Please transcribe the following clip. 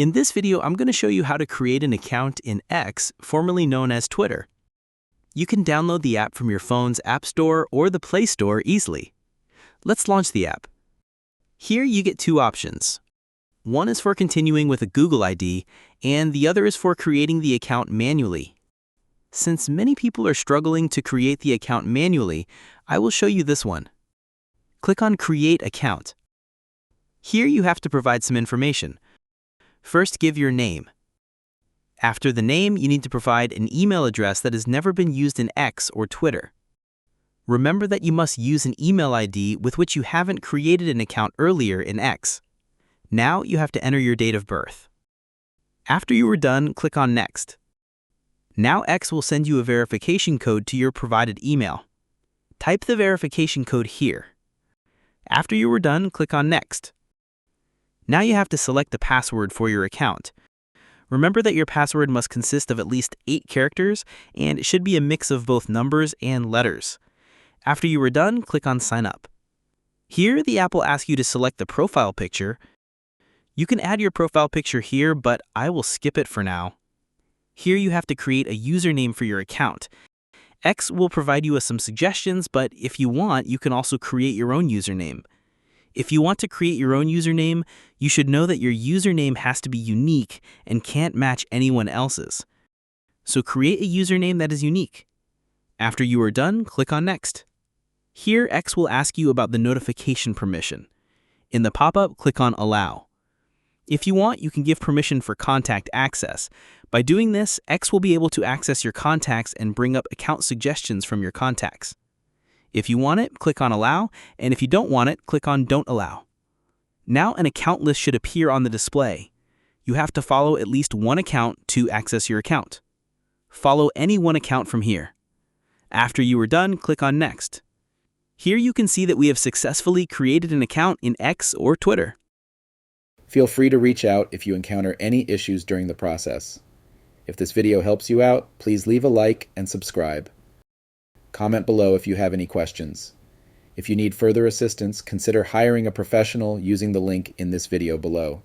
In this video, I'm going to show you how to create an account in X, formerly known as Twitter. You can download the app from your phone's App Store or the Play Store easily. Let's launch the app. Here you get two options. One is for continuing with a Google ID, and the other is for creating the account manually. Since many people are struggling to create the account manually, I will show you this one. Click on Create Account. Here you have to provide some information. First, give your name. After the name, you need to provide an email address that has never been used in X or Twitter. Remember that you must use an email ID with which you haven't created an account earlier in X. Now you have to enter your date of birth. After you are done, click on Next. Now X will send you a verification code to your provided email. Type the verification code here. After you are done, click on Next. Now you have to select the password for your account. Remember that your password must consist of at least 8 characters, and it should be a mix of both numbers and letters. After you are done, click on Sign Up. Here, the app will ask you to select the profile picture. You can add your profile picture here, but I will skip it for now. Here you have to create a username for your account. X will provide you with some suggestions, but if you want, you can also create your own username. If you want to create your own username, you should know that your username has to be unique and can't match anyone else's. So create a username that is unique. After you are done, click on Next. Here, X will ask you about the notification permission. In the pop-up, click on Allow. If you want, you can give permission for contact access. By doing this, X will be able to access your contacts and bring up account suggestions from your contacts. If you want it, click on Allow, and if you don't want it, click on Don't Allow. Now an account list should appear on the display. You have to follow at least one account to access your account. Follow any one account from here. After you are done, click on Next. Here you can see that we have successfully created an account in X or Twitter. Feel free to reach out if you encounter any issues during the process. If this video helps you out, please leave a like and subscribe. Comment below if you have any questions. If you need further assistance, consider hiring a professional using the link in this video below.